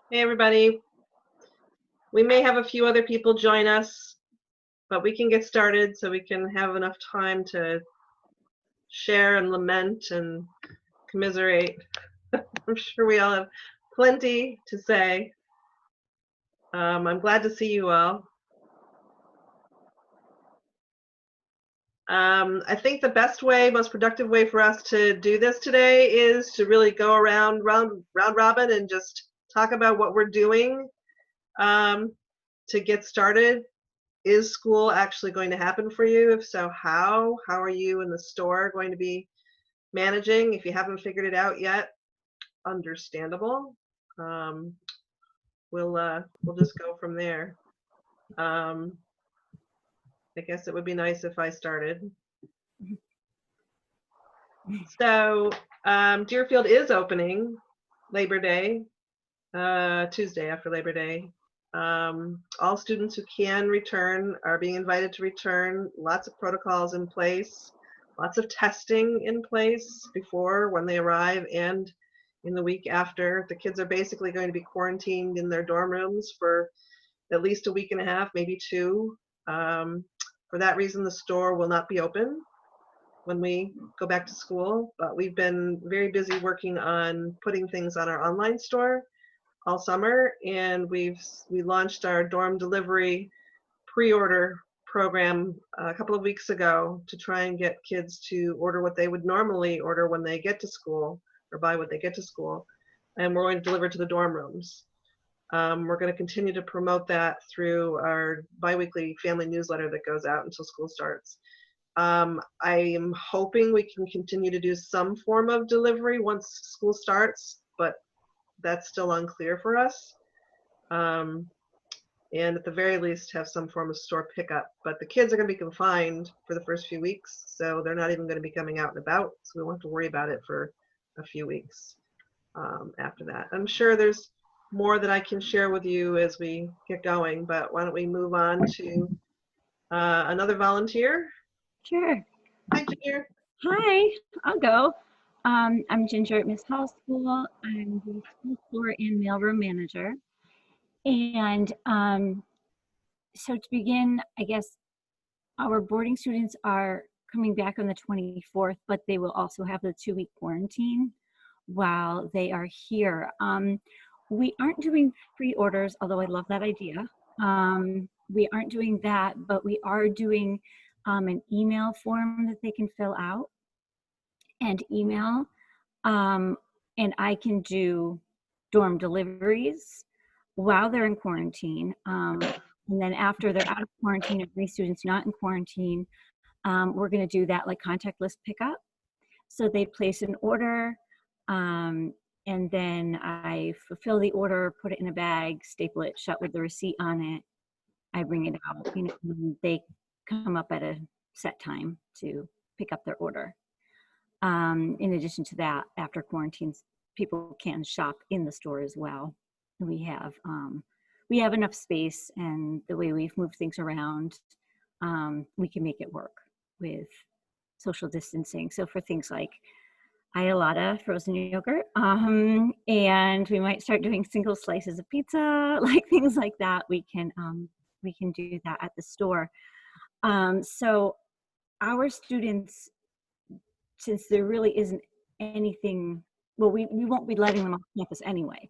Hey, everybody. We may have a few other people join us, but we can get started so we can have enough time to share and lament and commiserate. I'm sure we all have plenty to say. I'm glad to see you all. I think the best way, most productive way for us to do this today is to really go around round robin and just talk about what we're doing to get started. Is school actually going to happen for you? If so, how? How are you in the store going to be managing? If you haven't figured it out yet, understandable. We'll just go from there. I guess it would be nice if I started. So Deerfield is opening Labor Day, Tuesday after Labor Day. All students who can return are being invited to return. Lots of protocols in place, lots of testing in place before, when they arrive, and in the week after. The kids are basically going to be quarantined in their dorm rooms for at least a week and a half, maybe two. For that reason, the store will not be open when we go back to school, but we've been very busy working on putting things on our online store all summer, and we launched our dorm delivery pre-order program a couple of weeks ago to try and get kids to order what they would normally order when they get to school, or buy what they get to school, and we're going to deliver to the dorm rooms. We're going to continue to promote that through our biweekly family newsletter that goes out until school starts. I am hoping we can continue to do some form of delivery once school starts, but that's still unclear for us. And at the very least have some form of store pickup. But the kids are going to be confined for the first few weeks, so they're not even going to be coming out and about, so we won't have to worry about it for a few weeks after that. I'm sure there's more that I can share with you as we get going, but why don't we move on to another volunteer? Sure. Hi, Ginger. Hi, I'll go. I'm Ginger at Miss Hall School. I'm the school floor and mailroom manager. And so to begin, I guess our boarding students are coming back on the 24th, but they will also have the 2-week quarantine while they are here. We aren't doing pre-orders, although I love that idea. We aren't doing that, but we are doing an email form that they can fill out and email. And I can do dorm deliveries while they're in quarantine. And then after they're out of quarantine, if any students not in quarantine, we're going to do that like contactless pickup. So they place an order, and then I fulfill the order, put it in a bag, staple it shut with the receipt on it. I bring it out. They come up at a set time to pick up their order. In addition to that, after quarantines, people can shop in the store as well. We have enough space, and the way we've moved things around, we can make it work with social distancing. So for things like Iolata frozen yogurt, and we might start doing single slices of pizza, like things like that. We can do that at the store. So our students, since there really isn't anything, well, we won't be letting them off campus anyway.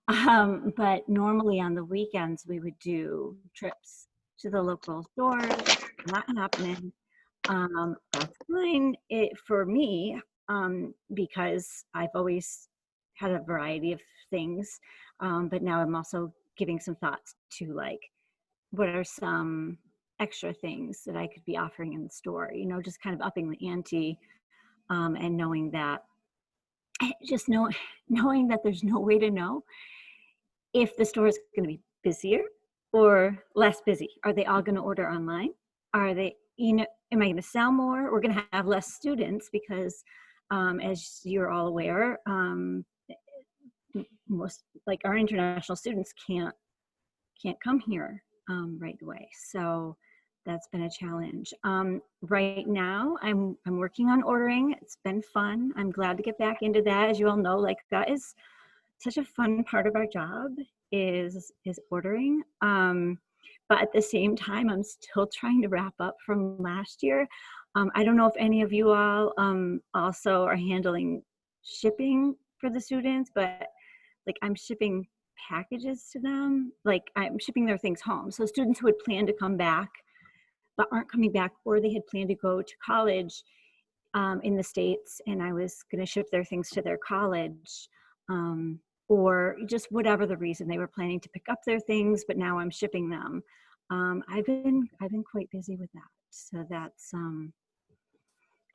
But normally on the weekends, we would do trips to the local stores. Not happening. That's fine for me, because I've always had a variety of things. But now I'm also giving some thoughts to, like, what are some extra things that I could be offering in the store, just kind of upping the ante. And knowing that there's no way to know if the store is going to be busier or less busy. Are they all going to order online? Are they, am I going to sell more? We're going to have less students because, as you're all aware, most, like, our international students can't come here right away. So that's been a challenge. Right now, I'm working on ordering. It's been fun. I'm glad to get back into that. As you all know, like, that is such a fun part of our job, is ordering. But at the same time, I'm still trying to wrap up from last year. I don't know if any of you all also are handling shipping for the students, but like I'm shipping packages to them, like I'm shipping their things home. So students who had planned to come back but aren't coming back, or they had planned to go to college in the States, and I was going to ship their things to their college, or just whatever the reason, they were planning to pick up their things, but now I'm shipping them. I've been quite busy with that, so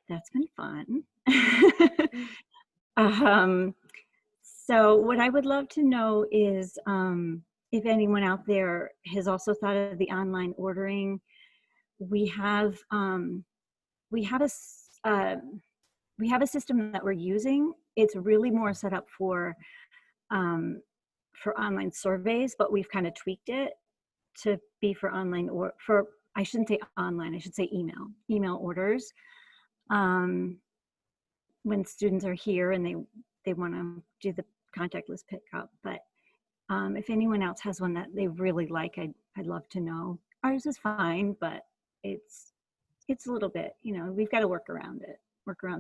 that's been fun. So what I would love to know is if anyone out there has also thought of the online ordering. We have a system that we're using. It's really more set up for online surveys, but we've kind of tweaked it to be for online, or for, I shouldn't say online, I should say email orders. When students are here and they want to do the contactless pickup. But if anyone else has one that they really like, I'd love to know. Ours is fine, but it's a little bit, we've got to work around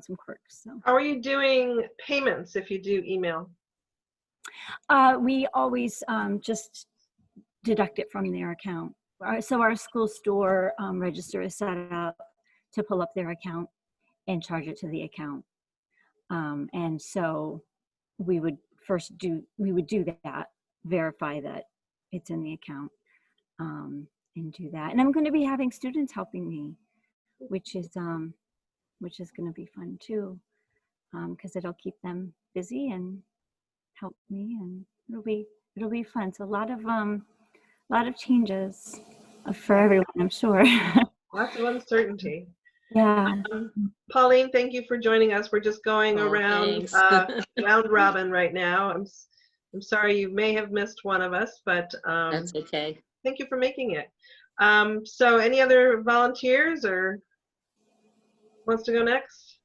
some quirks. So How are you doing payments if you do email? we always just deduct it from their account. So our school store register is set up to pull up their account and charge it to the account. And so we would do that, verify that it's in the account, and do that. And I'm going to be having students helping me, which is going to be fun too, because it'll keep them busy and help me, and it'll be fun. So a lot of changes for everyone, I'm sure. Lots of uncertainty. Yeah. Pauline, thank you for joining us. We're just going around round robin right now. I'm sorry you may have missed one of us, but that's okay. Thank you for making it. So any other volunteers or wants to go next?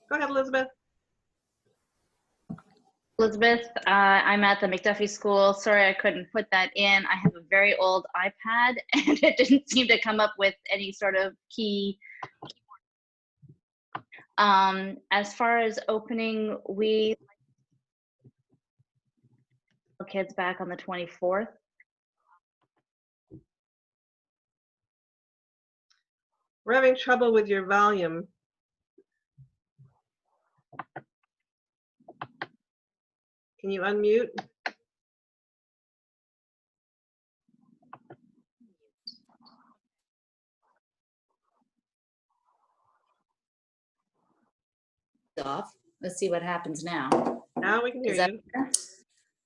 Go ahead, Elizabeth. Elizabeth, I'm at the McDuffie School. Sorry I couldn't put that in. I have a very old iPad and it didn't seem to come up with any sort of key. As far as opening, we kids back on the 24th. We're having trouble with your volume. Can you unmute? Off. Let's see what happens now. Now we can hear you.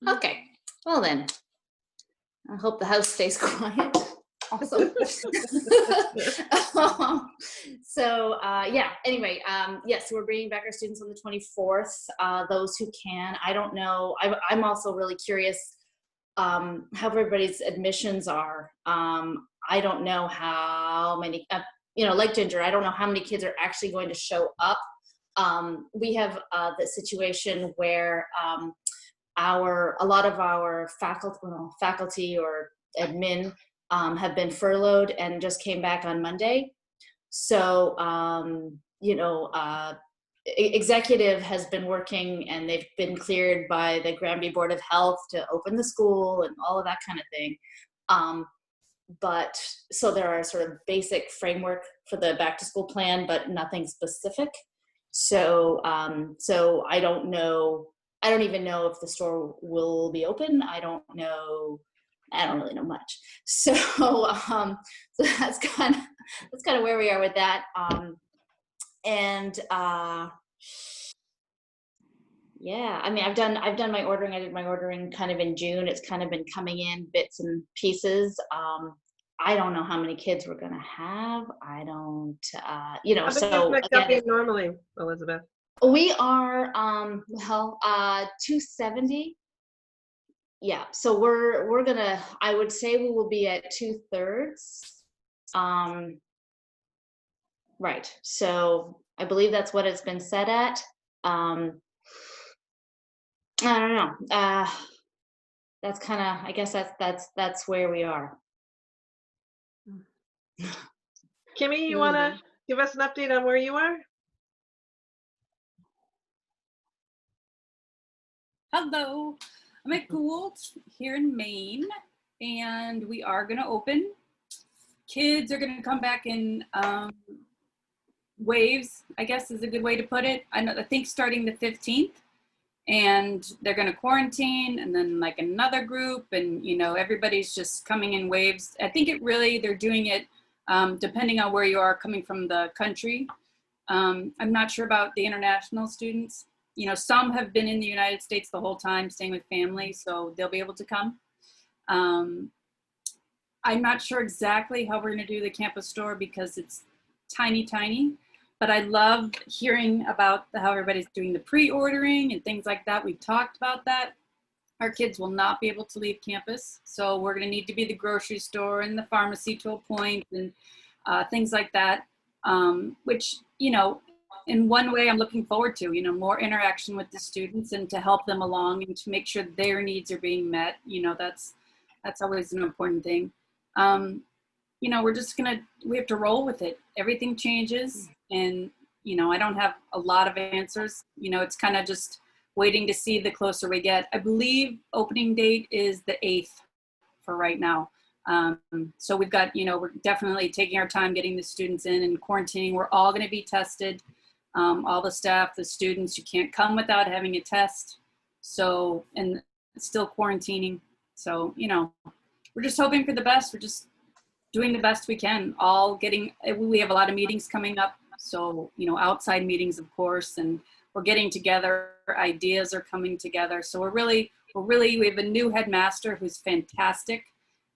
Okay. Well then, I hope the house stays quiet. Awesome. So yeah. Anyway, yes, we're bringing back our students on the 24th. Those who can. I don't know. I'm also really curious how everybody's admissions are. I don't know how many. Like Ginger, I don't know how many kids are actually going to show up. We have the situation where a lot of our faculty or admin have been furloughed and just came back on Monday. So, executive has been working and they've been cleared by the Granby Board of Health to open the school and all of that kind of thing. But so there are sort of basic framework for the back to school plan, but nothing specific. So, so I don't know. I don't even know if the store will be open. I don't really know much. So, so that's kind of where we are with that. Yeah, I mean, I've done my ordering. I did my ordering kind of in June. It's kind of been coming in bits and pieces. I don't know how many kids we're gonna have. I don't, so again, normally, Elizabeth. We are 270. Yeah, so we're gonna, I would say we will be at 2/3. Right, so I believe that's what it's been set at. I don't know. that's kind of, I guess that's where we are. Kimmy, you want to give us an update on where you are? Hello, I'm at Gould here in Maine, and we are going to open. Kids are going to come back in waves, I guess is a good way to put it. I think starting the 15th, and they're going to quarantine, and then like another group, and you know, everybody's just coming in waves. I think they're doing it depending on where you are coming from the country. I'm not sure about the international students. You know, some have been in the United States the whole time, staying with family, so they'll be able to come. I'm not sure exactly how we're going to do the campus store because it's tiny, but I love hearing about how everybody's doing the pre-ordering and things like that. We've talked about that. Our kids will not be able to leave campus, so we're going to need to be the grocery store and the pharmacy to a point and things like that, which, you know, in one way I'm looking forward to, you know, more interaction with the students and to help them along and to make sure their needs are being met. You know, that's always an important thing. You know, we have to roll with it. Everything changes, and, you know, I don't have a lot of answers. You know, it's kind of just waiting to see the closer we get. I believe opening date is the 8th for right now. So we've got, you know, we're definitely taking our time getting the students in and quarantining. We're all going to be tested. All the staff, the students, you can't come without having a test. So, and still quarantining. So, you know, we're just hoping for the best. We're just doing the best we can. We have a lot of meetings coming up. So, you know, outside meetings, of course, and we're getting together. Ideas are coming together. So we have a new headmaster who's fantastic,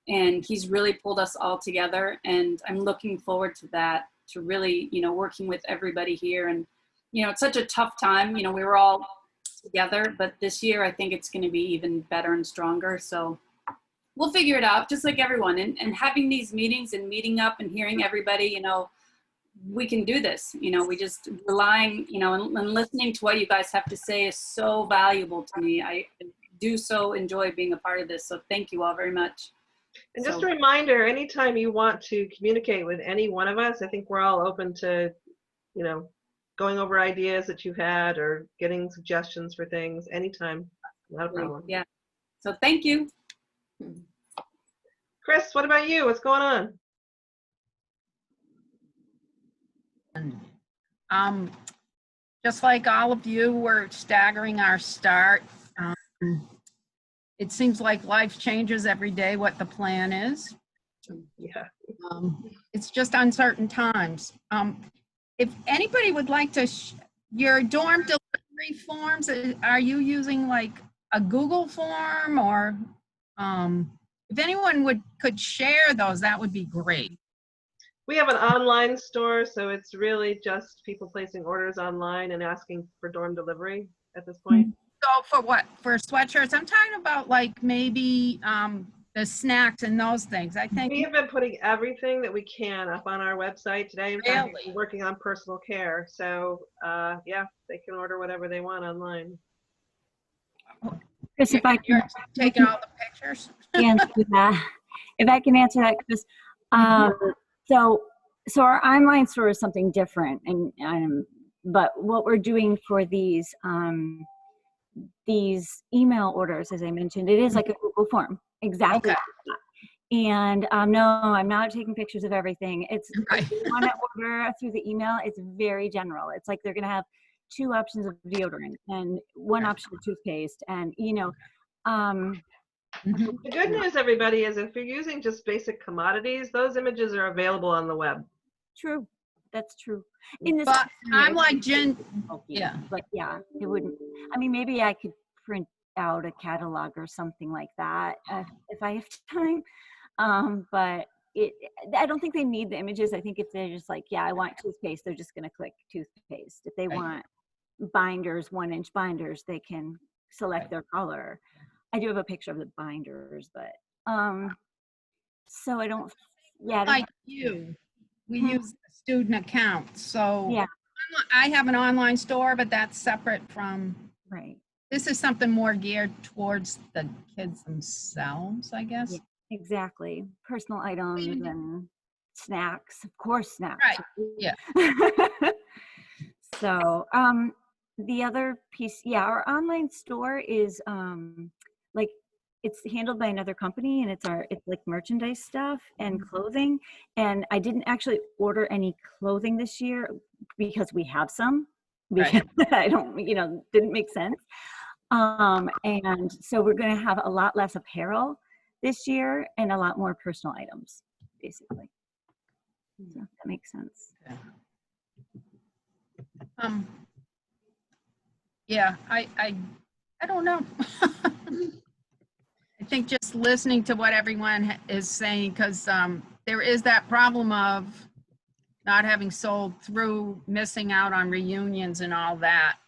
and he's really pulled us all together. And I'm looking forward to that, to really, you know, working with everybody here. And, you know, it's such a tough time. You know, we were all together, but this year I think it's going to be even better and stronger. So we'll figure it out, just like everyone. And having these meetings and meeting up and hearing everybody, you know, we can do this. You know, we just relying, you know, and listening to what you guys have to say is so valuable to me. I do so enjoy being a part of this. So thank you all very much. And just a reminder, anytime you want to communicate with any one of us, I think we're all open to, you know, going over ideas that you've had or getting suggestions for things anytime. Not a problem. Yeah. So thank you. Chris, what about you? What's going on? Just like all of you, we're staggering our start. It seems like life changes every day what the plan is. Yeah. It's just uncertain times. If anybody would like to, your dorm delivery forms, are you using like a Google form, or if anyone could share those, that would be great. We have an online store, so it's really just people placing orders online and asking for dorm delivery at this point. So for what? For sweatshirts? I'm talking about like maybe the snacks and those things. I think we have been putting everything that we can up on our website today. In fact, we're working on personal care. So yeah, they can order whatever they want online. Chris, if I can taking all the pictures. answer that, if I can answer that, Chris. So our online store is something different, and but what we're doing for these email orders, as I mentioned, it is like a Google form, exactly. Okay. And no, I'm not taking pictures of everything. It's if you want to order through the email. It's very general. It's like they're going to have 2 options of deodorant and 1 option of toothpaste, and you know. The good news, everybody, is if you're using just basic commodities, those images are available on the web. True, that's true. But I'm like Jen. Yeah, but yeah, it wouldn't. I mean, maybe I could print out a catalog or something like that if I have time. But I don't think they need the images. I think if they're just like, yeah, I want toothpaste, they're just going to click toothpaste. If they want binders, 1-inch binders, they can select their color. I do have a picture of the binders, but so I don't. Yeah, like you. We use a student account, so yeah. I have an online store, but that's separate from. Right. this is something more geared towards the kids themselves, I guess. Yeah. Exactly. Personal items and snacks, of course, snacks. Right. Yeah. So, the other piece, yeah, our online store is like it's handled by another company, and it's like merchandise stuff and clothing. And I didn't actually order any clothing this year because we have some. Because I don't, didn't make sense. And so we're going to have a lot less apparel this year and a lot more personal items, basically. So that makes sense. Yeah, I don't know. I think just listening to what everyone is saying, because there is that problem of not having sold through, missing out on reunions and all that.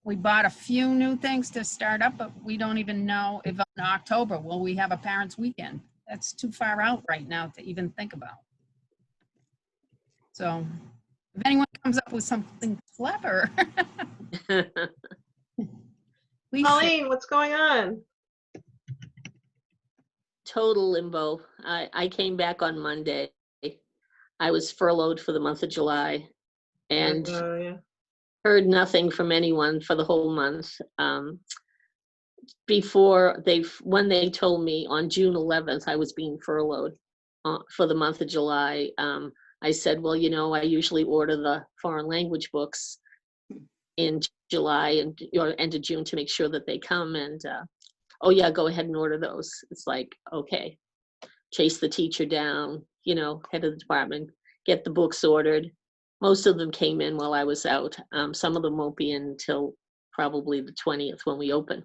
We bought a few new things to start up, but we don't even know if in October will we have a parents' weekend. That's too far out right now to even think about. So if anyone comes up with something clever, please share. Pauline, what's going on? Total limbo. I came back on Monday. I was furloughed for the month of July and Yeah. heard nothing from anyone for the whole month. When they told me on June 11th I was being furloughed for the month of July, I said, well, I usually order the foreign language books in July and end of June to make sure that they come. And oh yeah, go ahead and order those. It's like, okay, chase the teacher down, head of the department, get the books ordered. Most of them came in while I was out. Some of them won't be in until probably the 20th when we open.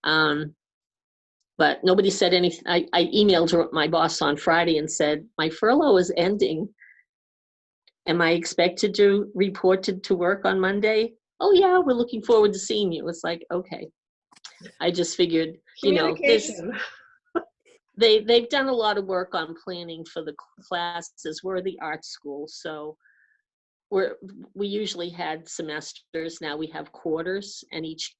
But nobody said anything. I emailed my boss on Friday and said, my furlough is ending. Am I expected to report to work on Monday? Oh yeah, we're looking forward to seeing you. It's like, okay. I just figured, they've done a lot of work on planning for the classes. We're the art school, so we usually had semesters. Now we have quarters, and each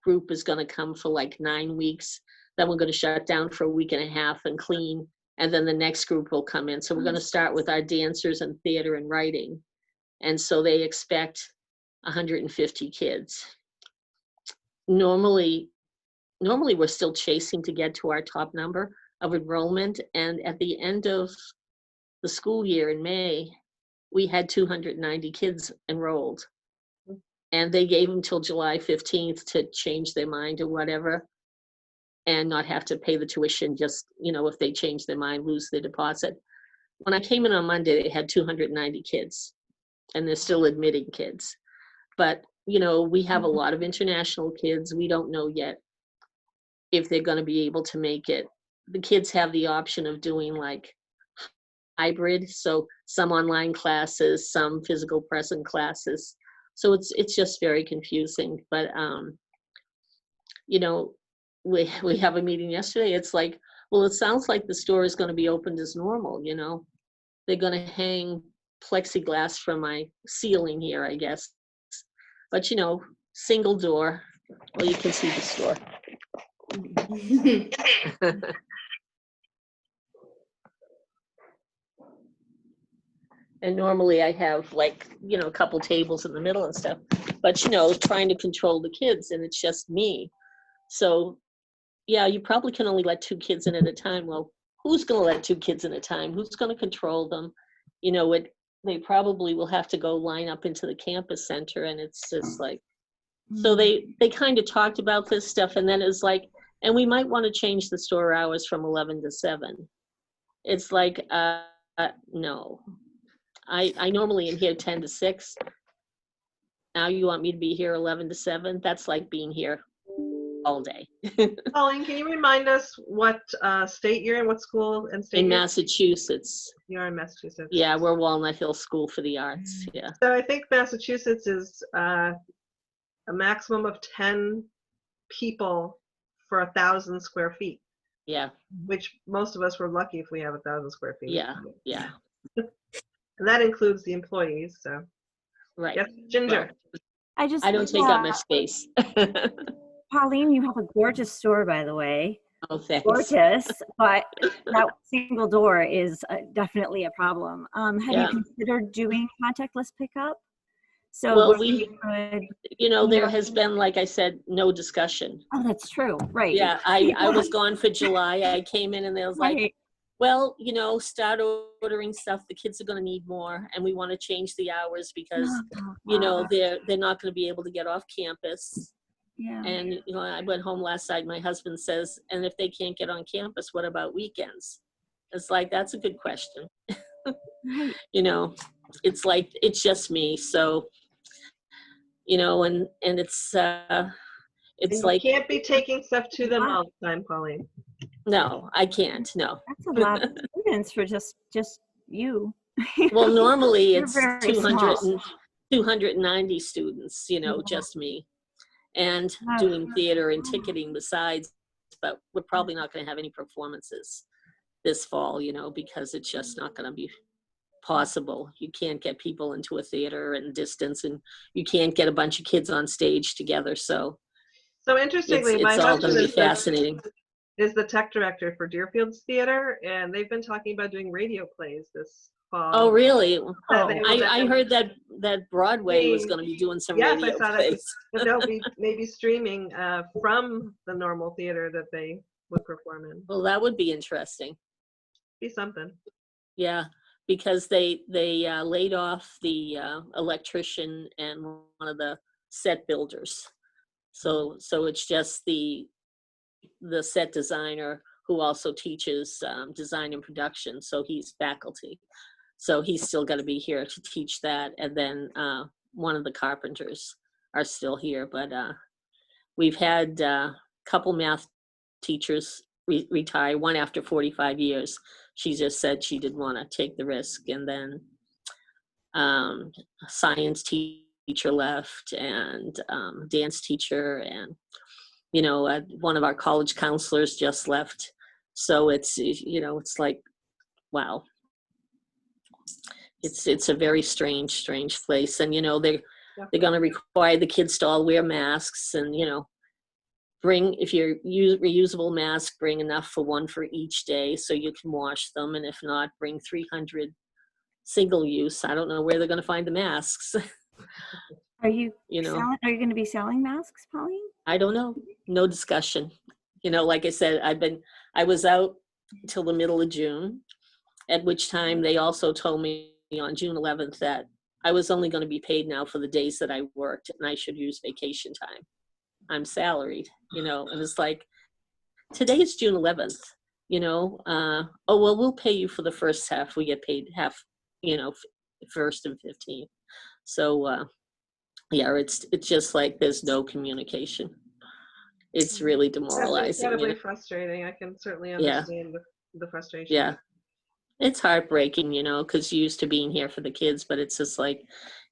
group is going to come for like 9 weeks. Then we're going to shut down for a week and a half and clean, and then the next group will come in. So we're going to start with our dancers and theater and writing, and so they expect 150 kids. Normally we're still chasing to get to our top number of enrollment, and at the end of the school year in May, we had 290 kids enrolled, and they gave them till July 15th to change their mind or whatever, and not have to pay the tuition, just, if they change their mind, lose their deposit. When I came in on Monday, they had 290 kids, and they're still admitting kids. But, we have a lot of international kids. We don't know yet if they're going to be able to make it. The kids have the option of doing like hybrid, so some online classes, some physical present classes. So it's just very confusing. But we have a meeting yesterday. It's like, well, it sounds like the store is going to be opened as normal. They're going to hang plexiglass from my ceiling here, I guess. But single door. Well, you can see the store. And normally I have like, a couple tables in the middle and stuff, but trying to control the kids, and it's just me. So yeah, you probably can only let 2 kids in at a time. Well, who's going to let 2 kids in at a time? Who's going to control them? They probably will have to go line up into the campus center, and it's just like, so they kind of talked about this stuff, and then it's like, and we might want to change the store hours from 11 to 7. It's like, no. I normally am here 10 to 6. Now you want me to be here 11 to 7? That's like being here all day. Pauline, can you remind us what state you're in, what school and state? In Massachusetts. You're in Massachusetts. Yeah, we're Walnut Hill School for the Arts. Yeah. So I think Massachusetts is a maximum of 10 people for 1,000 square feet. Yeah. Which most of us were lucky if we have 1,000 square feet. Yeah. Yeah. And that includes the employees. So. Right. Yes, Ginger. I just, I don't take up much space. Pauline, you have a gorgeous store, by the way. Oh, thanks. Gorgeous, but that single door is definitely a problem. Have Yeah. you considered doing contactless pickup? So Well, where you could, there has been, like I said, no discussion. oh, that's true, right. Yeah, I was gone for July. I came in and they was like, Right. well, start ordering stuff. The kids are going to need more, and we want to change the hours because, they're not going to be able to get off campus. Yeah. And, I went home last night. My husband says, and if they can't get on campus, what about weekends? It's like, that's a good question. Right. It's like, it's just me. So, and it's And you like, can't be taking stuff to them all the time, Pauline. no, I can't. No. That's a lot of students for just you. Well, normally You're it's very 200 small. and 290 students, just me, and doing theater and ticketing besides, but we're probably not going to have any performances this fall, because it's just not going to be possible. You can't get people into a theater and distance, and you can't get a bunch of kids on stage together. So interestingly, it's my all going husband to be fascinating. is the tech director for Deerfield's Theater, and they've been talking about doing radio plays this fall. Oh, really? I I heard that Broadway was going to be doing some yes, radio I saw plays. that they'll be maybe streaming from the normal theater that they would perform in. Well, that would be interesting. Be something. Yeah, because they laid off the electrician and one of the set builders. So it's just the set designer who also teaches design and production. So he's faculty. So he's still going to be here to teach that. And then one of the carpenters are still here. But we've had a couple math teachers retire, one after 45 years. She just said she didn't want to take the risk. And then science teacher left, and dance teacher, and one of our college counselors just left. So it's it's like, wow, it's a very strange place. And they're going to require the kids to all wear masks, and bring, if you're reusable mask, bring enough for one for each day so you can wash them, and if not, bring 300 single use. I don't know where they're going to find the masks. Are you selling, are you going to be selling masks, Pauline? I don't know. No discussion. Like I said, I was out till the middle of June, at which time they also told me on June 11th that I was only going to be paid now for the days that I worked, and I should use vacation time. I'm salaried, and it's like, today is June 11th, oh, well, we'll pay you for the first half. We get paid half, first and 15th. So, yeah, it's just like there's no communication. It's really demoralizing. That's incredibly frustrating. I can certainly understand the frustration. Yeah. It's heartbreaking, because you're used to being here for the kids, but it's just like,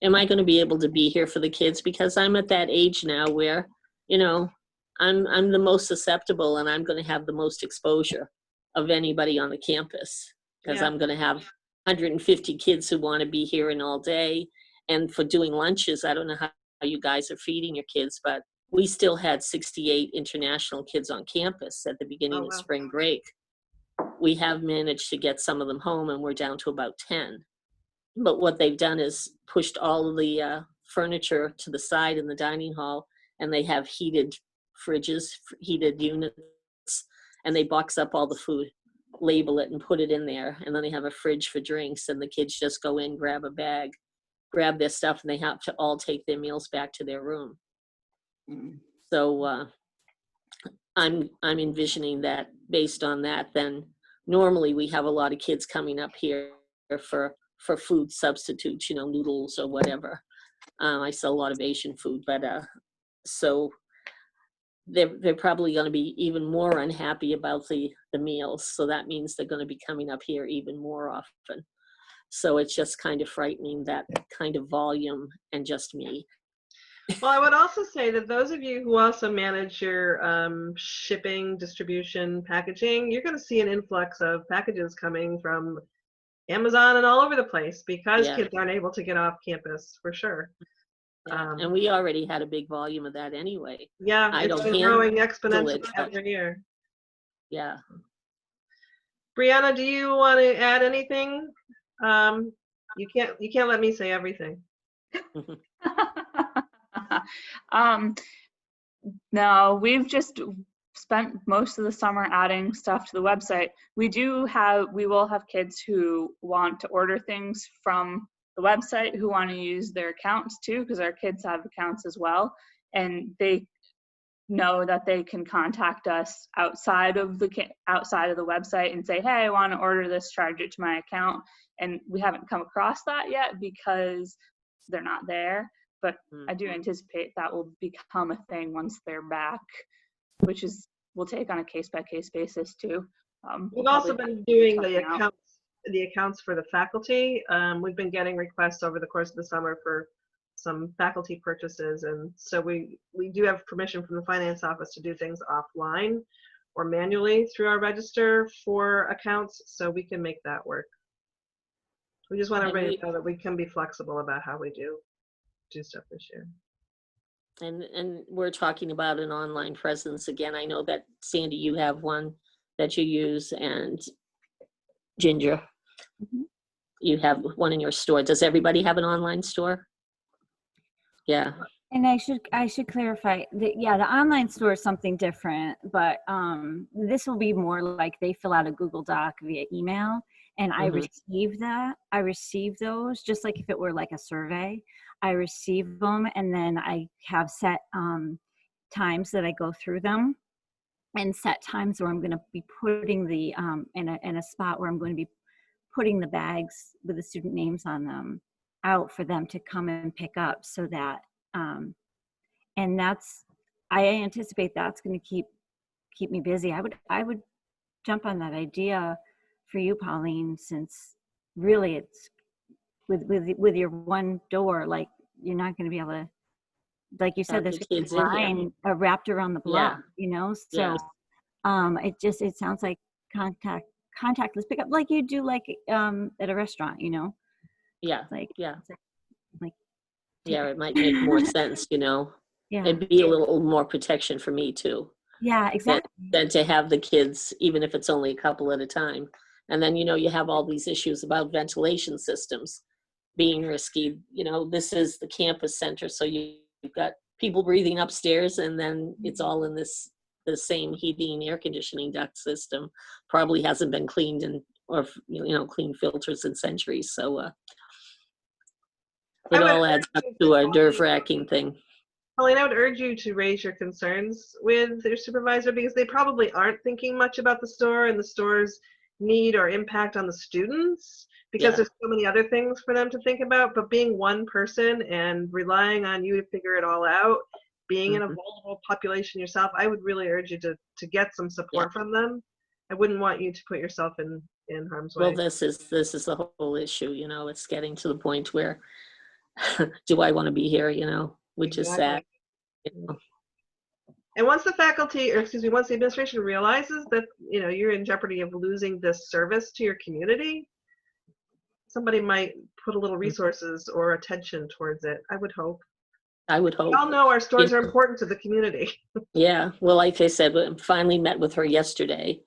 am I going to be able to be here for the kids? Because I'm at that age now where, I'm the most susceptible, and I'm going to have the most exposure of anybody on the campus, because I'm going to have 150 kids who want to be here and all day. And for doing lunches, I don't know how you guys are feeding your kids, but we still had 68 international kids on campus at the beginning of spring break. We have managed to get some of them home, and we're down to about 10. But what they've done is pushed all of the furniture to the side in the dining hall, and they have heated fridges, heated units, and they box up all the food, label it, and put it in there. And then they have a fridge for drinks, and the kids just go in, grab a bag, grab their stuff, and they have to all take their meals back to their room. So I'm envisioning that based on that, then normally we have a lot of kids coming up here for food substitutes, noodles or whatever. I sell a lot of Asian food, but so they're probably going to be even more unhappy about the meals. So that means they're going to be coming up here even more often. So it's just kind of frightening, that kind of volume, and just me. Well, I would also say that those of you who also manage your shipping, distribution, packaging, you're going to see an influx of packages coming from Amazon and all over the place, because kids aren't able to get off campus, for sure. Yeah, and we already had a big volume of that anyway. Yeah, I it's don't been handle growing it, exponentially but every year. yeah. Brianna, do you want to add anything? You can't let me say everything. No, we've just spent most of the summer adding stuff to the website. We will have kids who want to order things from the website, who want to use their accounts too, because our kids have accounts as well. And they know that they can contact us outside of the website and say, hey, I want to order this, charge it to my account. And we haven't come across that yet because they're not there. But I do anticipate that will become a thing once they're back, which we'll take on a case-by-case basis too. We've also been doing the accounts for the faculty. We've been getting requests over the course of the summer for some faculty purchases, and so we do have permission from the finance office to do things offline or manually through our register for accounts, so we can make that work. We just want everybody to know that we can be flexible about how we do stuff this year. And we're talking about an online presence again. I know that Sandy, you have one that you use, and Ginger, you have one in your store. Does everybody have an online store? Yeah. And I should clarify that, yeah, the online store is something different, but this will be more like they fill out a Google Doc via email, and I receive those just like if it were like a survey. I receive them, and then I have set times that I go through them, and set times where I'm going to be putting the in a spot where I'm going to be putting the bags with the student names on them out for them to come and pick up, so that and I anticipate that's going to keep me busy. I would jump on that idea for you, Pauline, since really it's with your one door, like you're not going to be able to, like you said, there's a line wrapped around the block, you know. So it sounds like contactless pickup, like you do like at a restaurant, you know. Yeah. Like yeah, it might make more sense, you know. Yeah. It'd be a little more protection for me too. Yeah, exactly. Than to have the kids, even if it's only a couple at a time. And then, you know, you have all these issues about ventilation systems being risky. You know, this is the campus center, so you've got people breathing upstairs, and then it's all in the same heating and air conditioning duct system. Probably hasn't been cleaned or clean filters in centuries. So it all adds up to a nerve-wracking thing. Pauline, I would urge you to raise your concerns with your supervisor, because they probably aren't thinking much about the store and the store's need or impact on the students, because there's so many other things for them to think about. But being one person and relying on you to figure it all out, being in a vulnerable population yourself, I would really urge you to get some support from them. I wouldn't want you to put yourself in harm's way. Well, this is the whole issue, you know. It's getting to the point where do I want to be here, you know, which is sad. You know. And once the faculty, or excuse me, once the administration realizes that, you know, you're in jeopardy of losing this service to your community, somebody might put a little resources or attention towards it. I would hope. We all know our stores are important to the community. Yeah, well, like I said, I finally met with her yesterday,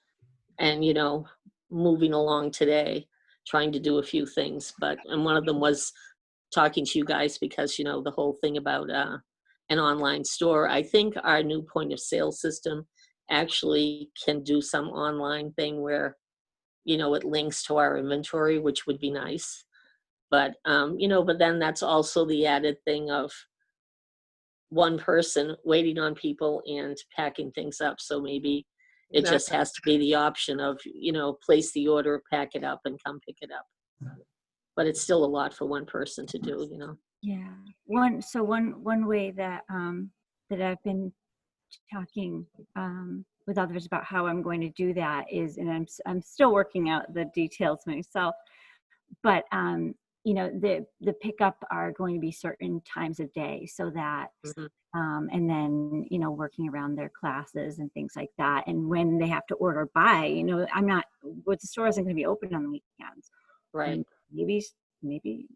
and, you know, moving along today, trying to do a few things. And one of them was talking to you guys, because, you know, the whole thing about an online store. I think our new point of sale system actually can do some online thing where, you know, it links to our inventory, which would be nice. But, you know, but then that's also the added thing of one person waiting on people and packing things up. So maybe it just has to be the option of, you know, place the order, pack it up, and come pick it up. But it's still a lot for one person to do, you know. Yeah. One way that that I've been talking with others about how I'm going to do that is, and I'm still working out the details myself, but you know, the pickup are going to be certain times of day, so that and then, you know, working around their classes and things like that. And when they have to order by, you know, the store isn't going to be open on the weekends. Right. And maybe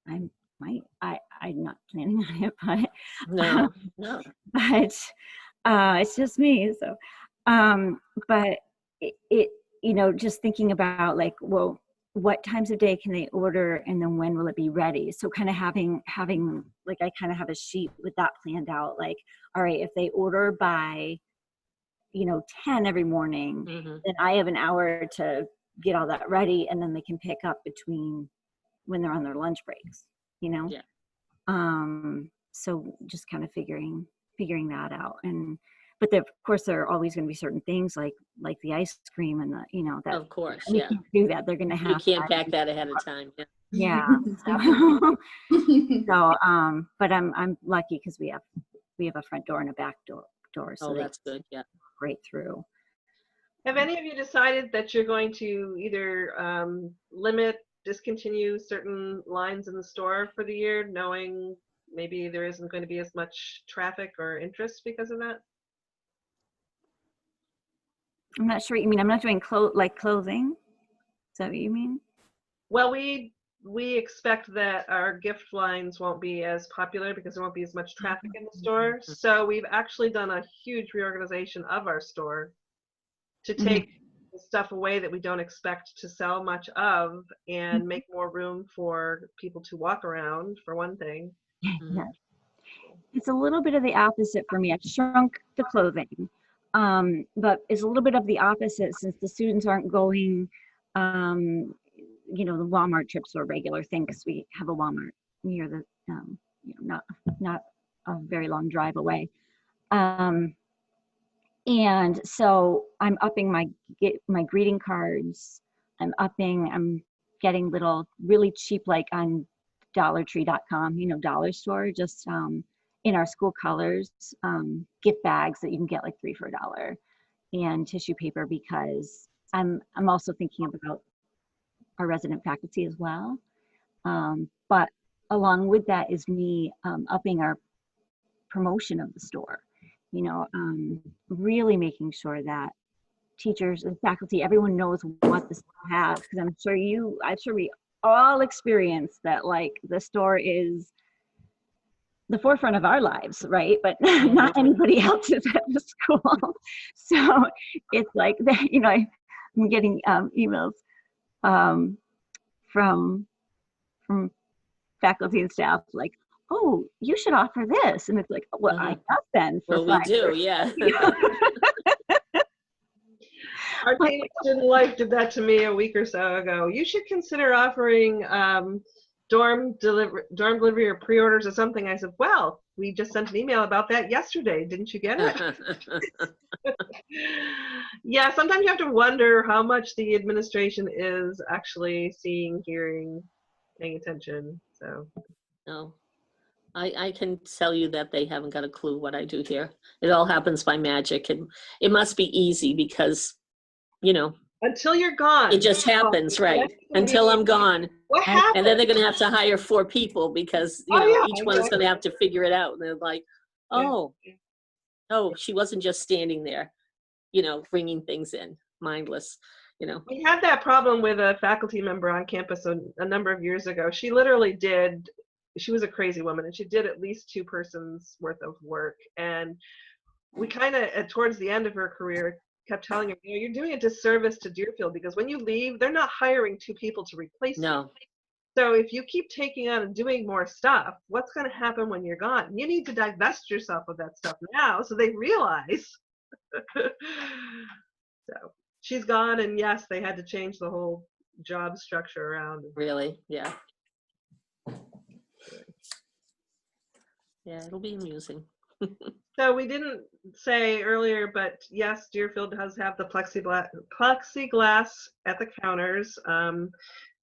I'm I'm not planning on it, but No, no. but it's just me. So, but it, you know, just thinking about like, well, what times of day can they order, and then when will it be ready? So kind of having like, I kind of have a sheet with that planned out. Like, all right, if they order by, you know, 10 every morning, Mhm. then I have an hour to get all that ready, and then they can pick up between when they're on their lunch breaks, you know? Yeah. So just kind of figuring that out. But of course there are always going to be certain things like the ice cream and the, you know, that Of course, we yeah. can't do that. They're going to You have can't pack that ahead of time. Yeah. yeah. But I'm lucky because we have a front door and a back door, so Oh, they that's good. Yeah. right through. Have any of you decided that you're going to either limit, discontinue certain lines in the store for the year, knowing maybe there isn't going to be as much traffic or interest because of that? I'm not sure what you mean. I'm not doing clothing. Is that what you mean? Well, we expect that our gift lines won't be as popular because there won't be as much traffic in the store. So we've actually done a huge reorganization of our store to take the stuff away that we don't expect to sell much of and make more room for people to walk around, for one thing. Mhm. Yeah. It's a little bit of the opposite for me. I've shrunk the clothing, but it's a little bit of the opposite since the students aren't going, you know, the Walmart trips or regular thing because we have a Walmart near the, you know, not a very long drive away. And so I'm upping my greeting cards. I'm getting little really cheap, like on dollartree.com, you know, dollar store, just in our school colors, gift bags that you can get like 3 for $1, and tissue paper, because I'm also thinking about our resident faculty as well. But along with that is me upping our promotion of the store, you know, really making sure that teachers and faculty, everyone knows what the store has, because I'm sure we all experience that, like, the store is the forefront of our lives, right? But not anybody else's at the school. So it's like that, you know, I'm getting emails from faculty and staff like, oh, you should offer this. And it's like, well, I have been for Well, we 5 do, years. yeah. Our team student life did that to me a week or so ago. You should consider offering dorm delivery or pre-orders or something. I said, well, we just sent an email about that yesterday. Didn't you get it? Yeah, sometimes you have to wonder how much the administration is actually seeing, hearing, paying attention. So No, I can tell you that they haven't got a clue what I do here. It all happens by magic, and it must be easy because, you know, until you're gone, it just happens, right? Until I'm gone. What happened? And then they're going to have to hire 4 people because, you know, yeah, each one is going to have to figure it out. And they're like, oh, no, she wasn't just standing there, you know, bringing things in, mindless, you know. We had that problem with a faculty member on campus a number of years ago. She literally did, she was a crazy woman, and she did at least 2 persons worth of work. And we kind of, towards the end of her career, kept telling her, you know, you're doing a disservice to Deerfield, because when you leave, they're not hiring 2 people to replace you. So if you keep taking on and doing more stuff, what's going to happen when you're gone? You need to divest yourself of that stuff now so they realize. So she's gone, and yes, they had to change the whole job structure around. Really? Yeah. Yeah, it'll be amusing. So we didn't say earlier, but yes, Deerfield does have the plexiglass at the counters.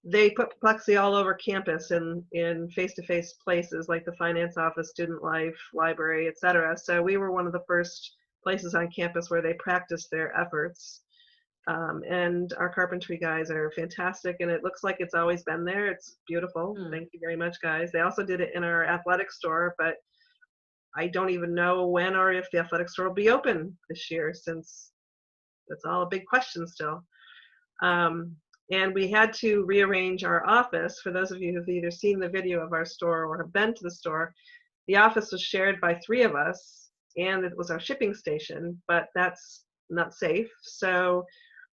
They put plexi all over campus in face-to-face places like the finance office, student life, library, etc. So we were one of the first places on campus where they practiced their efforts. And our carpentry guys are fantastic, and it looks like it's always been there. It's beautiful. Thank you very much, guys. They also did it in our athletic store, but I don't even know when or if the athletic store will be open this year, since that's all a big question still. And we had to rearrange our office. For those of you who've either seen the video of our store or have been to the store, the office was shared by 3 of us, and it was our shipping station, but that's not safe. So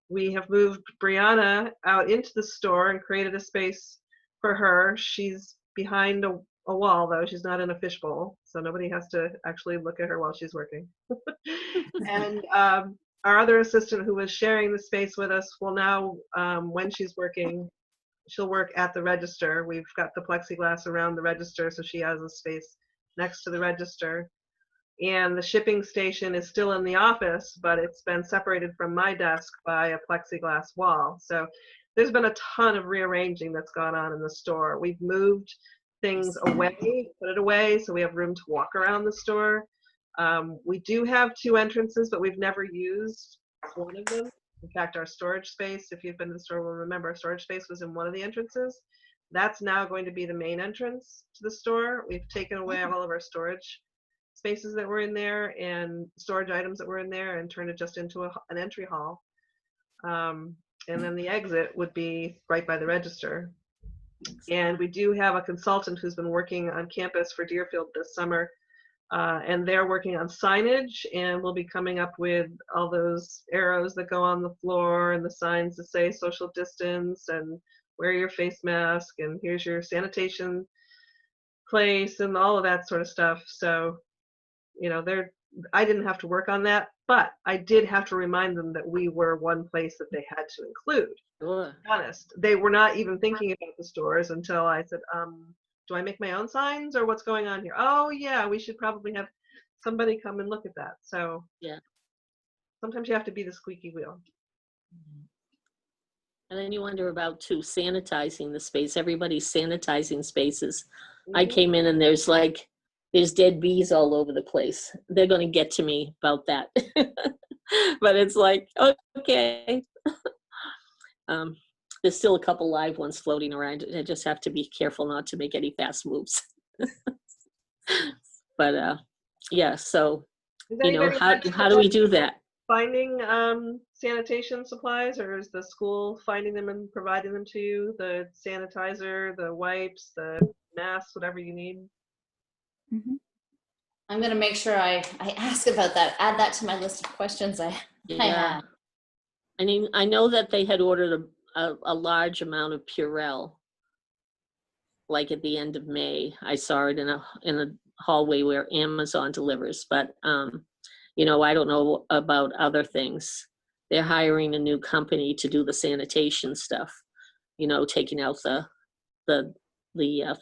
we have moved Brianna out into the store and created a space for her. She's behind a wall, though. She's not in a fishbowl, so nobody has to actually look at her while she's working. And our other assistant, who was sharing the space with us, will now, when she's working, she'll work at the register. We've got the plexiglass around the register, so she has a space next to the register. And the shipping station is still in the office, but it's been separated from my desk by a plexiglass wall. So there's been a ton of rearranging that's gone on in the store. We've moved things away, put it away, so we have room to walk around the store. We do have 2 entrances, but we've never used one of them. In fact, our storage space, if you've been to the store, will remember our storage space was in one of the entrances. That's now going to be the main entrance to the store. We've taken away all of our storage spaces that were in there and storage items that were in there and turned it just into an entry hall. And then the exit would be right by the register. And we do have a consultant who's been working on campus for Deerfield this summer, and they're working on signage, and we'll be coming up with all those arrows that go on the floor and the signs that say social distance and wear your face mask and here's your sanitation place and all of that sort of stuff. So, you know, I didn't have to work on that, but I did have to remind them that we were one place that they had to include. Sure. To be honest, they were not even thinking about the stores until I said, do I make my own signs or what's going on here? Oh yeah, we should probably have somebody come and look at that. So Yeah. Sometimes you have to be the squeaky wheel. And then you wonder about too, sanitizing the space. Everybody's sanitizing spaces. I came in and there's dead bees all over the place. They're going to get to me about that. But it's like, okay. There's still a couple live ones floating around. I just have to be careful not to make any fast moves. But yeah, so, you know, how do we do that? Finding sanitation supplies, or is the school finding them and providing them to you? The sanitizer, the wipes, the masks, whatever you need? Mhm. I'm gonna make sure I ask about that. Add that to my list of questions I have. I mean, I know that they had ordered a large amount of Purell, like at the end of May. I saw it in a hallway where Amazon delivers, but you know, I don't know about other things. They're hiring a new company to do the sanitation stuff, you know, taking out the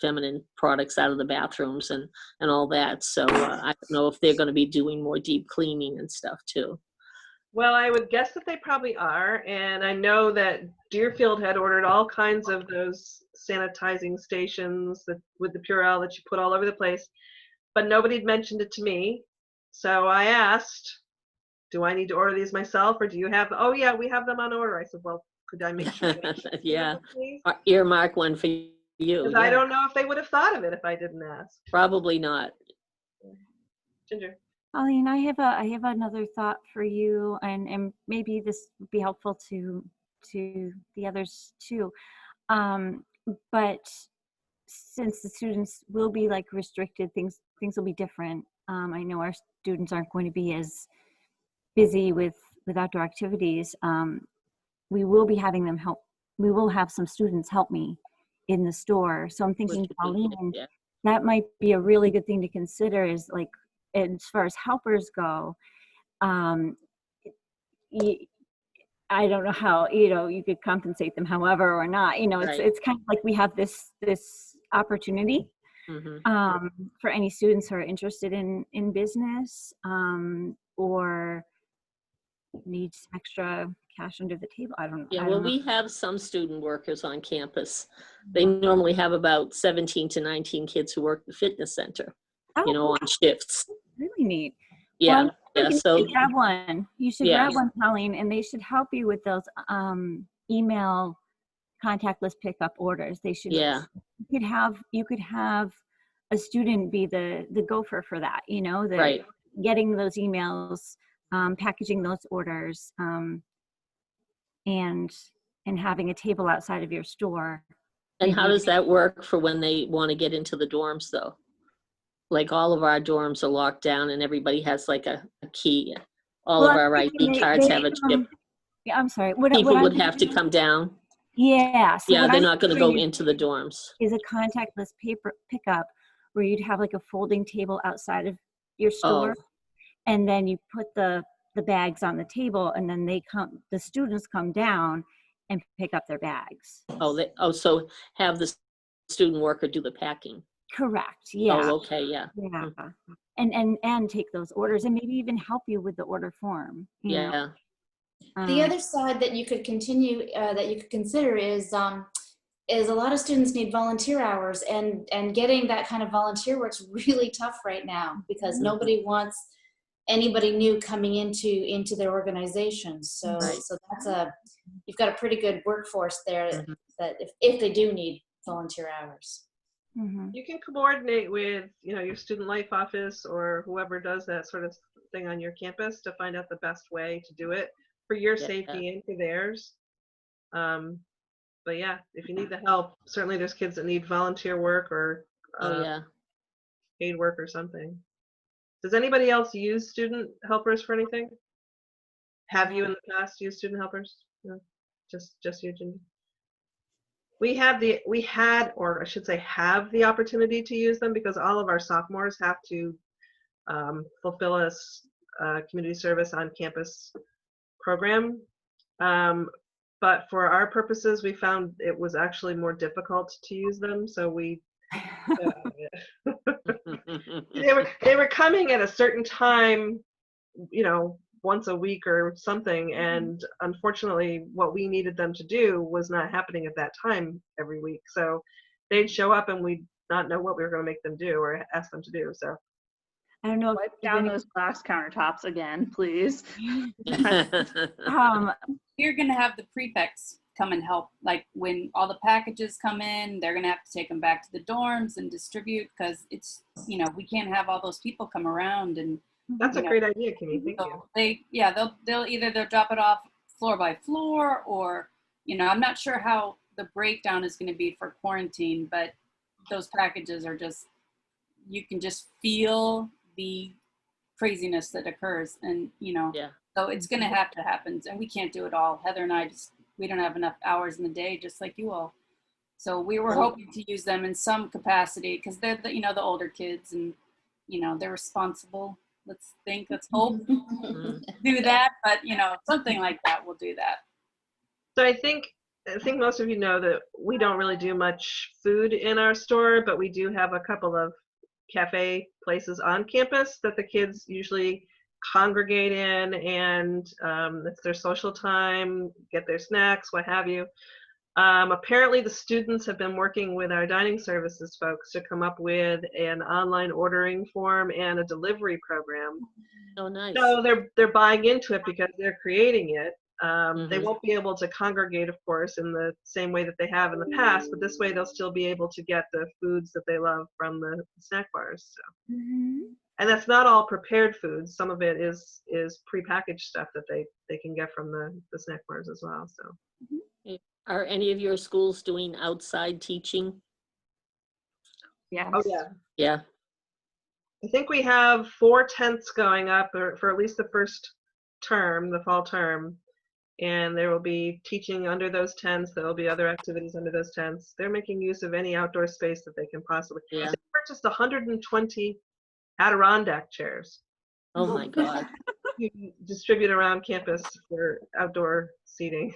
feminine products out of the bathrooms and all that. So I don't know if they're going to be doing more deep cleaning and stuff too. Well, I would guess that they probably are. And I know that Deerfield had ordered all kinds of those sanitizing stations with the Purell that you put all over the place, but nobody had mentioned it to me. So I asked, do I need to order these myself, or do you have, oh yeah, we have them on order. I said, well, could I make sure? Yeah, earmark one for you. Because I don't know if they would have thought of it if I didn't ask. Probably not. Ginger. Colleen, I have another thought for you, and maybe this would be helpful to the others too. But since the students will be like restricted, things will be different. I know our students aren't going to be as busy with outdoor activities. We will be having them help. We will have some students help me in the store. So I'm thinking, Colleen, that might be a really good thing to consider, is like, as far as helpers go, I don't know how, you know, you could compensate them however or not, you know, it's kind of like we have this opportunity for any students who are interested in business or needs extra cash under the table. I don't know. Yeah, well, we have some student workers on campus. They normally have about 17 to 19 kids who work at the fitness center, you know, on shifts. Really neat. Yeah. Well, you so should grab one. You should grab one, Colleen, and they should help you with those email contactless pickup orders. They should. Yeah. You could have a student be the gopher for that. You know, getting those emails, packaging those orders, and and having a table outside of your store. And how does that work for when they want to get into the dorms though? Like all of our dorms are locked down and everybody has like a key. All of our ID cards have a chip. Yeah, I'm sorry. People would have to come down. Yeah. So Yeah, they're not going to go into the dorms. Is a contactless paper pickup where you'd have like a folding table outside of your store, and then you put the bags on the table, and then the students come down and pick up their bags. So have the student worker do the packing. Correct. Yeah. Oh, okay. Yeah. Yeah. And take those orders and maybe even help you with the order form. You know? The other side that you could continue, that you could consider is a lot of students need volunteer hours, and getting that kind of volunteer work's really tough right now because nobody wants anybody new coming into their organizations. So that's you've got a pretty good workforce there that if they do need volunteer hours. You can coordinate with, your student life office or whoever does that sort of thing on your campus to find out the best way to do it for your safety and for theirs. But yeah, if you need the help, certainly there's kids that need volunteer work or paid work or something. Does anybody else use student helpers for anything? Have you in the past used student helpers? No, just you, Ginger. We have the opportunity to use them because all of our sophomores have to fulfill a community service on campus program. But for our purposes, we found it was actually more difficult to use them. So we, they were coming at a certain time, once a week or something. And unfortunately, what we needed them to do was not happening at that time every week. So they'd show up and we'd not know what we were going to make them do or ask them to do. So I don't know. Wipe down those glass countertops again, please. You're going to have the prefects come and help. Like when all the packages come in, they're going to have to take them back to the dorms and distribute because it's, we can't have all those people come around. And that's a great idea, Kimmy. Thank you. They'll drop it off floor by floor, or I'm not sure how the breakdown is going to be for quarantine, but those packages are just, you can just feel the craziness that occurs, and so it's going to have to happen, and we can't do it all. Heather and I we don't have enough hours in the day, just like you all. So we were hoping to use them in some capacity because they're the older kids, and they're responsible. Let's hope do that, but something like that will do that. So I think most of you know that we don't really do much food in our store, but we do have a couple of cafe places on campus that the kids usually congregate in, and it's their social time, get their snacks, what have you. Apparently the students have been working with our dining services folks to come up with an online ordering form and a delivery program. Oh, nice. So they're buying into it because they're creating it. They won't be able to congregate, of course, in the same way that they have in the past, but this way they'll still be able to get the foods that they love from the snack bars. So. And that's not all prepared foods. Some of it is prepackaged stuff that they can get from the snack bars as well. So. Are any of your schools doing outside teaching? Yes. Oh, yeah. Yeah. I think we have 4 tents going up for at least the first term, the fall term. And there will be teaching under those tents. There will be other activities under those tents. They're making use of any outdoor space that they can possibly. Yeah. They purchased 120 Adirondack chairs. Oh my God. You distribute around campus for outdoor seating.